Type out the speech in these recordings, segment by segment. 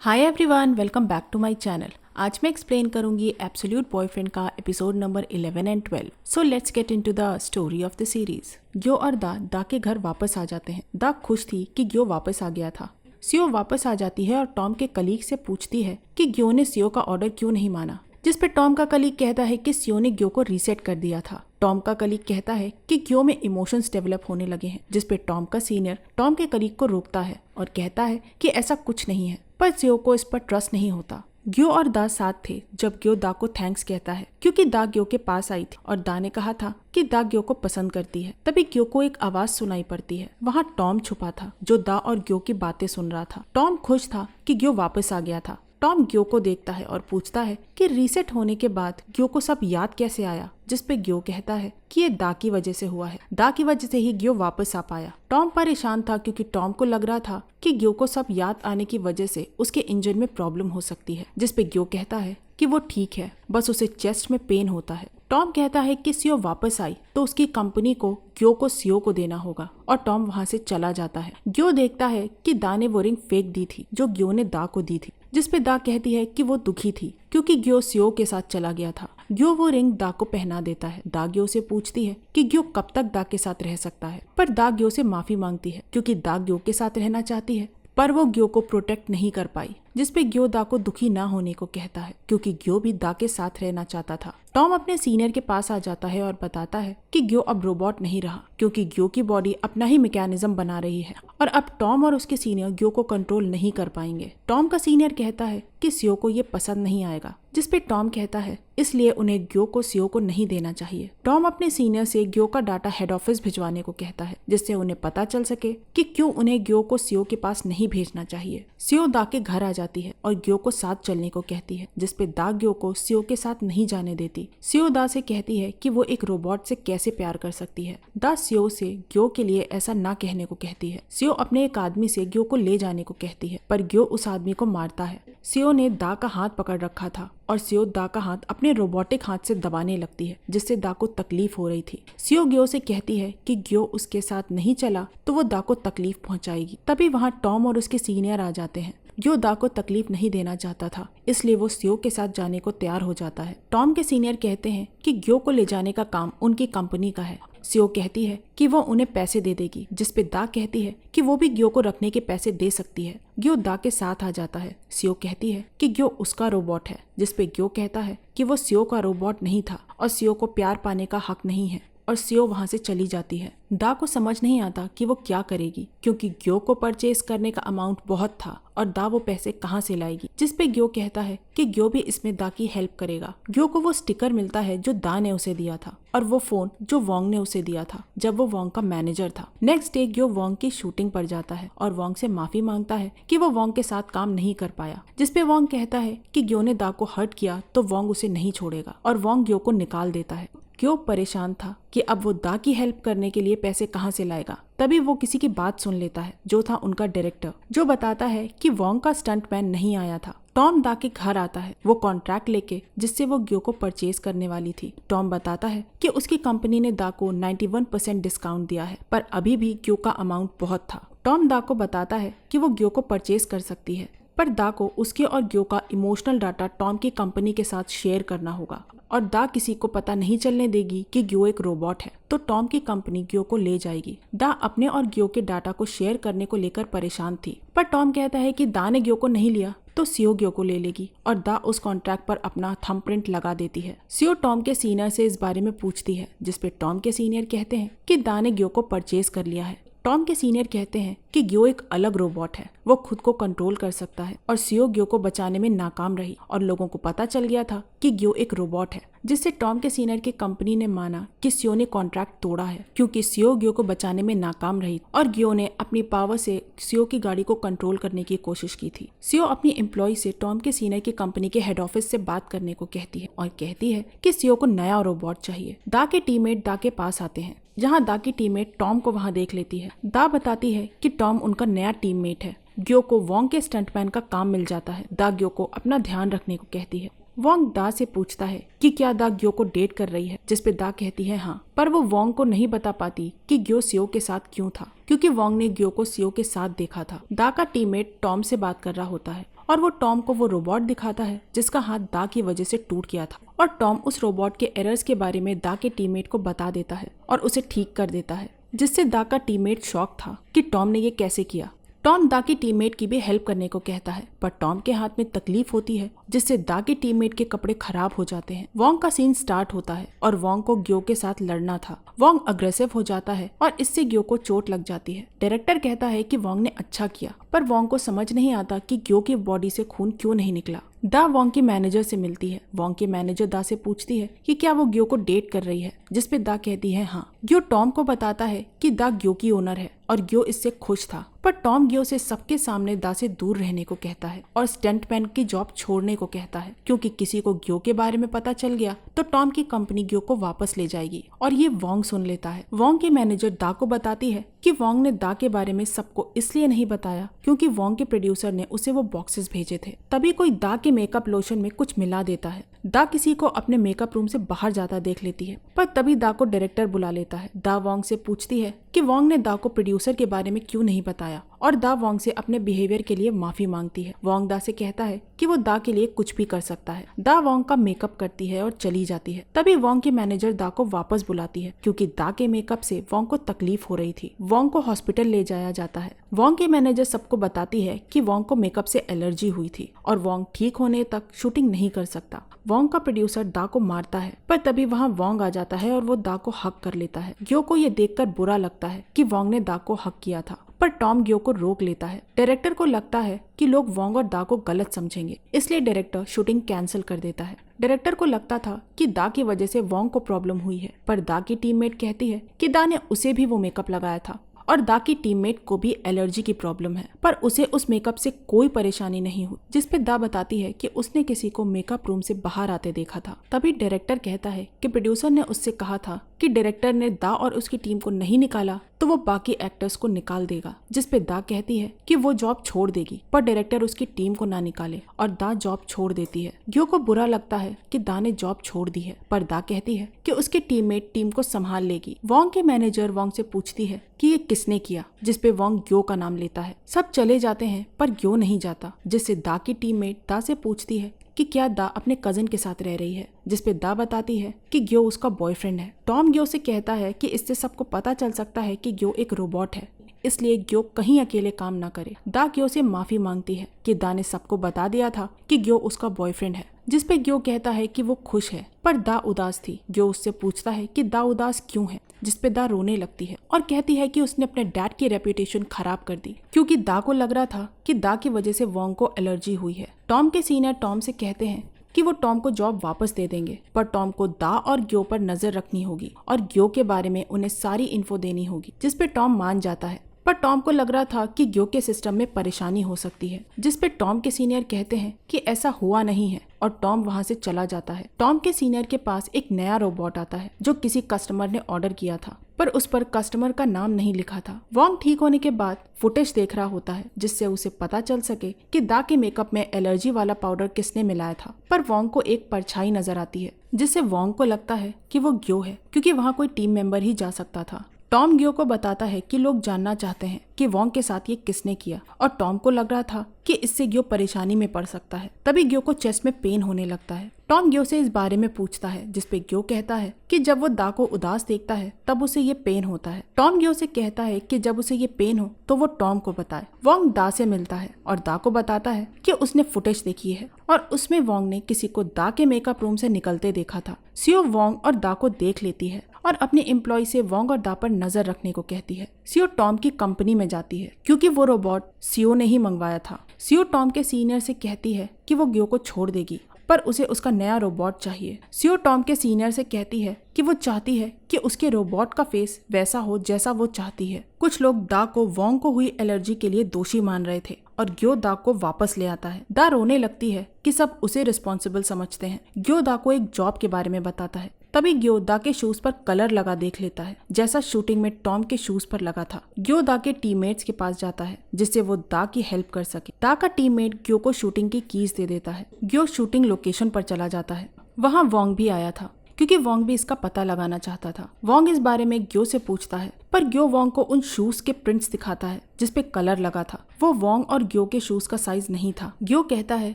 Hi everyone, welcome back to my channel. आज मैं explain करूंगी एब्सोल्यूट बॉयफ्रेंड का episode number 11 and 12। So let's get into the story of the series. Gyo और दा के घर वापस आ जाते हैं। दा खुश थी कि ग्यो वापस आ गया था। सियो वापस आ जाती है और टॉम के कलीग से पूछती है कि ग्यो ने सियो का ऑर्डर क्यों नहीं माना, जिस पे टॉम का कलीग कहता है कि सियो ने ग्यो को रीसेट कर दिया था। टॉम का कलीग कहता है कि ग्यो में इमोशंस डेवलप होने लगे हैं, जिस पे टॉम का सीनियर टॉम के कलीग को रोकता है और कहता है कि ऐसा कुछ नहीं है, पर सियो को इस पर ट्रस्ट नहीं होता। ग्यो और दा साथ थे जब ग्यो दा को थैंक्स कहता है क्योंकि दा ग्यो के पास आई थी और दा ने कहा था कि दा ग्यो को पसंद करती है। तभी ग्यो को एक आवाज सुनाई पड़ती है। वहाँ टॉम छुपा था जो दा और ग्यो की बातें सुन रहा था। टॉम खुश था कि ग्यो वापस आ गया था। टॉम ग्यो को देखता है और पूछता है कि रीसेट होने के बाद ग्यो को सब याद कैसे आया, जिस पे ग्यो कहता है कि ये दा की वजह से हुआ है। दा की वजह से ही ग्यो वापस आ पाया। टॉम परेशान था क्योंकि टॉम को लग रहा था कि ग्यो को सब याद आने की वजह से उसके इंजन में प्रॉब्लम हो सकती है, जिस पे ग्यो कहता है कि वो ठीक है, बस उसे चेस्ट में पेन होता है। टॉम कहता है कि सियो वापस आई तो उसकी कंपनी को ग्यो को सियो को देना होगा और टॉम वहाँ से चला जाता है। ग्यो देखता है कि दा ने वो रिंग फेंक दी थी जो ग्यो ने दा को दी थी, जिस पे दा कहती है कि वो दुखी थी क्योंकि ग्यो सियो के साथ चला गया था। ग्यो वो रिंग दा को पहना देता है। दा ग्यो से पूछती है कि ग्यो कब तक दा के साथ रह सकता है, पर दा ग्यो से माफी मांगती है क्योंकि दा ग्यो के साथ रहना चाहती है, पर वो ग्यो को प्रोटेक्ट नहीं कर पाई, जिस पे ग्यो दा को दुखी ना होने को कहता है क्योंकि ग्यो भी दा के साथ रहना चाहता था। टॉम अपने सीनियर के पास आ जाता है और बताता है कि ग्यो अब रोबोट नहीं रहा क्योंकि ग्यो की बॉडी अपना ही मैकेनिज्म बना रही है और अब टॉम और उसके सीनियर ग्यो को कंट्रोल नहीं कर पाएंगे। टॉम का सीनियर कहता है कि सियो को ये पसंद नहीं आएगा, जिस पे टॉम कहता है इसलिए उन्हें ग्यो को सियो को नहीं देना चाहिए। टॉम अपने सीनियर से ग्यो का डाटा हेड ऑफिस भिजवाने को कहता है, जिससे उन्हें पता चल सके कि क्यों उन्हें ग्यो को सियो के पास नहीं भेजना चाहिए। सियो दा के घर आ जाती है और ग्यो को साथ चलने को कहती है, जिस पे दा ग्यो को सियो के साथ नहीं जाने देती। सियो दा से कहती है कि वो एक रोबोट से कैसे प्यार कर सकती है। दा सियो से ग्यो के लिए ऐसा ना कहने को कहती है। सियो अपने एक आदमी से ग्यो को ले जाने को कहती है, पर ग्यो उस आदमी को मारता है। सियो ने दा का हाथ पकड़ रखा था और सियो दा का हाथ अपने रोबोटिक हाथ से दबाने लगती है, जिससे दा को तकलीफ हो रही थी। सियो ग्यो से कहती है कि ग्यो उसके साथ नहीं चला तो वो दा को तकलीफ पहुंचाएगी। तभी वहाँ टॉम और उसके सीनियर आ जाते हैं। ग्यो दा को तकलीफ नहीं देना चाहता था, इसलिए वो सियो के साथ जाने को तैयार हो जाता है। टॉम के सीनियर कहते हैं कि ग्यो को ले जाने का काम उनकी कंपनी का है। सियो कहती है कि वो उन्हें पैसे दे देगी, जिस पे दा कहती है कि वो भी ग्यो को रखने के पैसे दे सकती है। ग्यो दा के साथ आ जाता है। सियो कहती है कि ग्यो उसका रोबोट है, जिस पे ग्यो कहता है कि वो सियो का रोबोट नहीं था और सियो को प्यार पाने का हक नहीं है, और सियो वहाँ से चली जाती है। दा को समझ नहीं आता कि वो क्या करेगी क्योंकि ग्यो को परचेज करने का अमाउंट बहुत था और दा वो पैसे कहाँ से लाएगी, जिस पे ग्यो कहता है कि ग्यो भी इसमें दा की हेल्प करेगा। ग्यो को वो स्टिकर मिलता है जो दा ने उसे दिया था और वो फोन जो वोंग ने उसे दिया था जब वो वोंग का मैनेजर था। नेक्स्ट डे ग्यो वोंग की शूटिंग पर जाता है और वोंग से माफी मांगता है कि वो वोंग के साथ काम नहीं कर पाया, जिस पे वोंग कहता है कि ग्यो ने दा को हर्ट किया तो वोंग उसे नहीं छोड़ेगा और वोंग ग्यो को निकाल देता है। ग्यो परेशान था कि अब वो दा की हेल्प करने के लिए पैसे कहाँ से लाएगा। तभी वो किसी की बात सुन लेता है जो था उनका डायरेक्टर, जो बताता है कि वोंग का स्टंटमैन नहीं आया था। टॉम दा के घर आता है वो कॉन्ट्रैक्ट लेके, जिससे वो ग्यो को परचेज करने वाली थी। टॉम बताता है कि उसकी कंपनी ने दा को 91% डिस्काउंट दिया है, पर अभी भी ग्यो का अमाउंट बहुत था। टॉम दा को बताता है कि वो ग्यो को परचेज कर सकती है, पर दा को उसके और ग्यो का इमोशनल डाटा टॉम की कंपनी के साथ शेयर करना होगा और दा किसी को पता नहीं चलने देगी कि ग्यो एक रोबोट है, तो टॉम की कंपनी ग्यो को ले जाएगी। दा अपने और ग्यो के डाटा को शेयर करने को लेकर परेशान थी, पर टॉम कहता है कि दा ने ग्यो को नहीं लिया तो सियो ग्यो को ले लेगी और दा उस कॉन्ट्रैक्ट पर अपना थंब प्रिंट लगा देती है। सियो टॉम के सीनियर से इस बारे में पूछती है, जिस पे टॉम के सीनियर कहते हैं कि दा ने ग्यो को परचेज कर लिया है। टॉम के सीनियर कहते हैं कि ग्यो एक अलग रोबोट है, वो खुद को कंट्रोल कर सकता है और सियो ग्यो को बचाने में नाकाम रही और लोगों को पता चल गया था कि ग्यो एक रोबोट है, जिससे टॉम के सीनियर की कंपनी ने माना कि सियो ने कॉन्ट्रैक्ट तोड़ा है क्योंकि सियो ग्यो को बचाने में नाकाम रही और ग्यो ने अपनी पावर से सियो की गाड़ी को कंट्रोल करने की कोशिश की थी। सियो अपनी एम्प्लॉय से टॉम के सीनियर की कंपनी के हेड ऑफिस से बात करने को कहती है और कहती है कि सियो को नया रोबोट चाहिए। दा के टीममेट दा के पास आते हैं, जहाँ दा की टीममेट टॉम को वहाँ देख लेती है। दा बताती है कि टॉम उनका नया टीममेट है। ग्यो को वोंग के स्टंटमैन का काम मिल जाता है। दा ग्यो को अपना ध्यान रखने को कहती है। वोंग दा से पूछता है कि क्या दा ग्यो को डेट कर रही है, जिस पे दा कहती है हाँ, पर वो वोंग को नहीं बता पाती कि ग्यो सियो के साथ क्यों था, क्योंकि वोंग ने ग्यो को सियो के साथ देखा था। दा का टीममेट टॉम से बात कर रहा होता है और वो टॉम को वो रोबोट दिखाता है जिसका हाथ दा की वजह से टूट गया था, और टॉम उस रोबोट के एरर्स के बारे में दा के टीममेट को बता देता है और उसे ठीक कर देता है, जिससे दा का टीममेट शॉक था कि टॉम ने ये कैसे किया। टॉम दा की टीममेट की भी हेल्प करने को कहता है, पर टॉम के हाथ में तकलीफ होती है जिससे दा के टीममेट के कपड़े खराब हो जाते हैं। वोंग का सीन स्टार्ट होता है और वोंग को ग्यो के साथ लड़ना था। वोंग अग्रेसिव हो जाता है और इससे ग्यो को चोट लग जाती है। डायरेक्टर कहता है कि वोंग ने अच्छा किया, पर वोंग को समझ नहीं आता कि ग्यो की बॉडी से खून क्यों नहीं निकला। दा वोंग के मैनेजर से मिलती है। वोंग के मैनेजर दा से पूछती है कि क्या वो ग्यो को डेट कर रही है, जिसपे दा कहती है हाँ। ग्यो टॉम को बताता है कि दा ग्यो की ओनर है और ग्यो इससे खुश था, पर टॉम ग्यो से सबके सामने दा से दूर रहने को कहता है और स्टंटमैन की जॉब छोड़ने को कहता है, क्योंकि किसी को ग्यो के बारे में पता चल गया तो टॉम की कंपनी ग्यो को वापस ले जाएगी। और ये वोंग सुन लेता है। वोंग की मैनेजर दा को बताती है कि वोंग ने दा के बारे में सबको इसलिए नहीं बताया क्योंकि वोंग के प्रोड्यूसर ने उसे वो बॉक्सेस भेजे थे। तभी कोई दा के मेकअप लोशन में कुछ मिला देता है। दा किसी को अपने मेकअप रूम से बाहर जाता देख लेती है, पर तभी दा को डायरेक्टर बुला लेता है। दा वोंग से पूछती है कि वोंग ने दा को प्रोड्यूसर के बारे में क्यों नहीं बताया, और दा वोंग से अपने बिहेवियर के लिए माफी मांगती है। वोंग दा से कहता है कि वो दा के लिए कुछ भी कर सकता है। दा वोंग का मेकअप करती है और चली जाती है। तभी वोंग की मैनेजर दा को वापस बुलाती है क्योंकि दा के मेकअप से वोंग को तकलीफ हो रही थी। वोंग को हॉस्पिटल ले जाया जाता है। वोंग की मैनेजर सबको बताती है कि वोंग को मेकअप से एलर्जी हुई थी और वोंग ठीक होने तक शूटिंग नहीं कर सकता। वोंग का प्रोड्यूसर दा को मारता है, पर तभी वहाँ वोंग आ जाता है और वो दा को हक कर लेता है। ग्यो को ये देखकर बुरा लगता है कि वोंग ने दा को हक किया था, पर टॉम ग्यो को रोक लेता है। डायरेक्टर को लगता है कि लोग वोंग और दा को गलत समझेंगे, इसलिए डायरेक्टर शूटिंग कैंसिल कर देता है। डायरेक्टर को लगता था कि दा की वजह से वोंग को प्रॉब्लम हुई है, पर दा की टीममेट कहती है कि दा ने उसे भी वो मेकअप लगाया था और दा की टीममेट को भी एलर्जी की प्रॉब्लम है, पर उसे उस मेकअप से कोई परेशानी नहीं हुई, जिसपे दा बताती है कि उसने किसी को मेकअप रूम से बाहर आते देखा था। तभी डायरेक्टर कहता है कि प्रोड्यूसर ने उससे कहा था कि डायरेक्टर ने दा और उसकी टीम को नहीं निकाला तो वो बाकी एक्टर्स को निकाल देगा, जिसपे दा कहती है कि वो जॉब छोड़ देगी, पर डायरेक्टर उसकी टीम को ना निकाले और दा जॉब छोड़ देती है। ग्यो को बुरा लगता है कि दा ने जॉब छोड़ दी है, पर दा कहती है कि उसकी टीममेट टीम को संभाल लेगी। वोंग के मैनेजर वोंग से पूछती है कि ये किसने किया, जिसपे वोंग ग्यो का नाम लेता है। सब चले जाते हैं पर ग्यो नहीं जाता, जिससे दा की टीममेट दा से पूछती है कि क्या दा अपने कजिन के साथ रह रही है, जिसपे दा बताती है कि ग्यो उसका बॉयफ्रेंड है। टॉम ग्यो से कहता है कि इससे सबको पता चल सकता है कि ग्यो एक रोबोट है, इसलिए ग्यो कहीं अकेले काम ना करे। दा ग्यो से माफी मांगती है कि दा ने सबको बता दिया था कि ग्यो उसका बॉयफ्रेंड है, जिसपे ग्यो कहता है कि वो खुश है, पर दा उदास थी। ग्यो उससे पूछता है कि दा उदास क्यों है, जिसपे दा रोने लगती है और कहती है कि उसने अपने डैड की रेपुटेशन खराब कर दी, क्योंकि दा को लग रहा था कि दा की वजह से वोंग को एलर्जी हुई है। टॉम के सीनियर टॉम से कहते हैं कि वो टॉम को जॉब वापस दे देंगे, पर टॉम को दा और ग्यो पर नजर रखनी होगी और ग्यो के बारे में उन्हें सारी इन्फो देनी होगी, जिसपे टॉम मान जाता है। पर टॉम को लग रहा था कि ग्यो के सिस्टम में परेशानी हो सकती है, जिसपे टॉम के सीनियर कहते हैं कि ऐसा हुआ नहीं है और टॉम वहां से चला जाता है। टॉम के सीनियर के पास एक नया रोबोट आता है जो किसी कस्टमर ने ऑर्डर किया था, पर उस पर कस्टमर का नाम नहीं लिखा था। वोंग ठीक होने के बाद फुटेज देख रहा होता है जिससे उसे पता चल सके कि दा के मेकअप में एलर्जी वाला पाउडर किसने मिलाया था, पर वोंग को एक परछाई नजर आती है जिससे वोंग को लगता है कि वो ग्यो है, क्योंकि वहाँ कोई टीम मेंबर ही जा सकता था। टॉम ग्यो को बताता है कि लोग जानना चाहते हैं कि वोंग के साथ ये किसने किया, और टॉम को लग रहा था कि इससे ग्यो परेशानी में पड़ सकता है। तभी ग्यो को चेस्ट में पेन होने लगता है। टॉम ग्यो से इस बारे में पूछता है, जिसपे ग्यो कहता है कि जब वो दा को उदास देखता है तब उसे ये पेन होता है। टॉम ग्यो से कहता है कि जब उसे ये पेन हो तो वो टॉम को बताए। वोंग दा से मिलता है और दा को बताता है कि उसने फुटेज देखी है और उसमें वोंग ने किसी को दा के मेकअप रूम से निकलते देखा था। सियो वोंग और दा को देख लेती है और अपने एम्प्लॉय से वोंग और दा पर नजर रखने को कहती है। सियो टॉम की कंपनी में जाती है क्योंकि वो रोबोट सियो ने ही मंगवाया था। सियो टॉम के सीनियर से कहती है कि वो ग्यो को छोड़ देगी, पर उसे उसका नया रोबोट चाहिए। सियो टॉम के सीनियर से कहती है कि वो चाहती है कि उसके रोबोट का फेस वैसा हो जैसा वो चाहती है। कुछ लोग दा को वोंग को हुई एलर्जी के लिए दोषी मान रहे थे और ग्यो दा को वापस ले आता है। दा रोने लगती है कि सब उसे रिस्पॉन्सिबल समझते हैं। ग्यो दा को एक जॉब के बारे में बताता है। तभी ग्यो दा के शूज पर कलर लगा देख लेता है, जैसा शूटिंग में टॉम के शूज पर लगा था। ग्यो दा के टीममेट्स के पास जाता है जिससे वो दा की हेल्प कर सके। दा का टीममेट ग्यो को शूटिंग की कीज दे देता है। ग्यो शूटिंग लोकेशन पर चला जाता है। वहाँ वोंग भी आया था क्योंकि वोंग भी इसका पता लगाना चाहता था। वोंग इस बारे में ग्यो से पूछता है, पर ग्यो वोंग को उन शूज के प्रिंट्स दिखाता है जिसपे कलर लगा था। वो वोंग और ग्यो के शूज का साइज नहीं था। ग्यो कहता है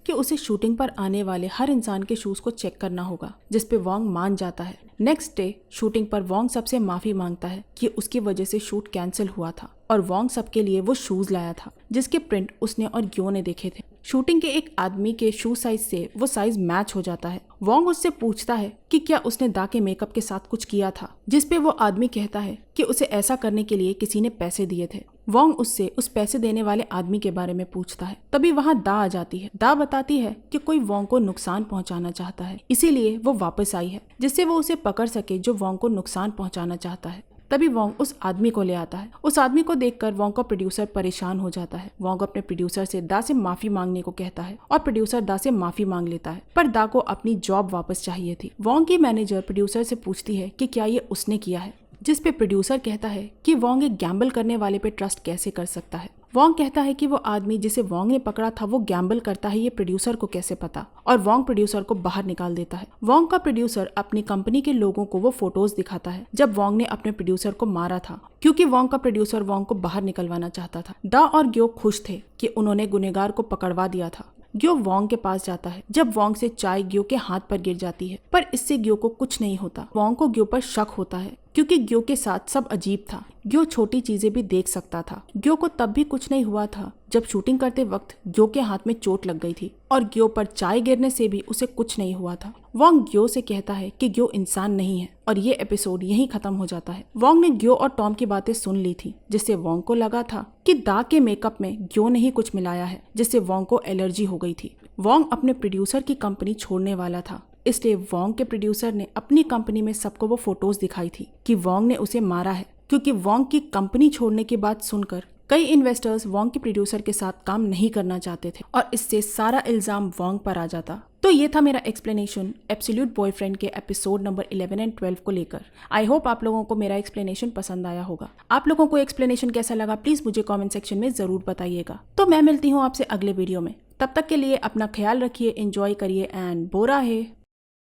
कि उसे शूटिंग पर आने वाले हर इंसान के शूज को चेक करना होगा, जिसपे वोंग मान जाता है। नेक्स्ट डे शूटिंग पर वोंग सबसे माफी मांगता है कि उसकी वजह से शूट कैंसिल हुआ था और वोंग सबके लिए वो शूज लाया था जिसके प्रिंट उसने और ग्यो ने देखे थे। शूटिंग के एक आदमी के शू साइज से वो साइज मैच हो जाता है। वोंग उससे पूछता है कि क्या उसने दा के मेकअप के साथ कुछ किया था, जिसपे वो आदमी कहता है कि उसे ऐसा करने के लिए किसी ने पैसे दिए थे। वोंग उससे उस पैसे देने वाले आदमी के बारे में पूछता है। तभी वहाँ दा आ जाती है। दा बताती है कि कोई वोंग को नुकसान पहुंचाना चाहता है, इसीलिए वो वापस आई है जिससे वो उसे पकड़ सके जो वोंग को नुकसान पहुंचाना चाहता है। तभी वोंग उस आदमी को ले आता है। उस आदमी को देखकर वोंग का प्रोड्यूसर परेशान हो जाता है। वोंग अपने प्रोड्यूसर से दा से माफी मांगने को कहता है और प्रोड्यूसर दा से माफी मांग लेता है, पर दा को अपनी जॉब वापस चाहिए थी। वोंग की मैनेजर प्रोड्यूसर से पूछती है कि क्या ये उसने किया है, जिस पे प्रोड्यूसर कहता है कि वोंग एक गैम्बल करने वाले पे ट्रस्ट कैसे कर सकता है। वोंग कहता है कि वो आदमी जिसे वोंग ने पकड़ा था वो गैम्बल करता है, ये प्रोड्यूसर को कैसे पता, और वोंग प्रोड्यूसर को बाहर निकाल देता है। वोंग का प्रोड्यूसर अपनी कंपनी के लोगों को वो फोटोज दिखाता है जब वोंग ने अपने प्रोड्यूसर को मारा था, क्योंकि वोंग का प्रोड्यूसर वोंग को बाहर निकलवाना चाहता था। दा और ग्यो खुश थे कि उन्होंने गुनहगार को पकड़वा दिया था। ग्यो वोंग के पास जाता है जब वोंग से चाय ग्यो के हाथ पर गिर जाती है, पर इससे ग्यो को कुछ नहीं होता। वोंग को ग्यो पर शक होता है क्योंकि ग्यो के साथ सब अजीब था। ग्यो छोटी चीजें भी देख सकता था। ग्यो को तब भी कुछ नहीं हुआ था जब शूटिंग करते वक्त ग्यो के हाथ में चोट लग गई थी और ग्यो पर चाय गिरने से भी उसे कुछ नहीं हुआ था। वोंग ग्यो से कहता है कि ग्यो इंसान नहीं है और ये एपिसोड यहीं खत्म हो जाता है। वोंग ने ग्यो और टॉम की बातें सुन ली थी, जिससे वोंग को लगा था कि दा के मेकअप में ग्यो ने ही कुछ मिलाया है, जिससे वोंग को एलर्जी हो गई थी। वोंग अपने प्रोड्यूसर की कंपनी छोड़ने वाला था, इसलिए वोंग के प्रोड्यूसर ने अपनी कंपनी में सबको वो फोटोज दिखाई थी कि वोंग ने उसे मारा है, क्योंकि वोंग की कंपनी छोड़ने की बात सुनकर कई इन्वेस्टर्स वोंग के प्रोड्यूसर के साथ काम नहीं करना चाहते थे और इससे सारा इल्जाम वोंग पर आ जाता। तो ये था मेरा एक्सप्लेनेशन एब्सोल्यूट बॉयफ्रेंड के एपिसोड नंबर 11 एंड 12 को लेकर। आई होप आप लोगों को मेरा एक्सप्लेनेशन पसंद आया होगा। आप लोगों को एक्सप्लेनेशन कैसा लगा प्लीज मुझे कमेंट सेक्शन में जरूर बताइएगा। तो मैं मिलती हूँ आपसे अगले वीडियो में, तब तक के लिए अपना ख्याल रखिए, एंजॉय करिए एंड बोरा है।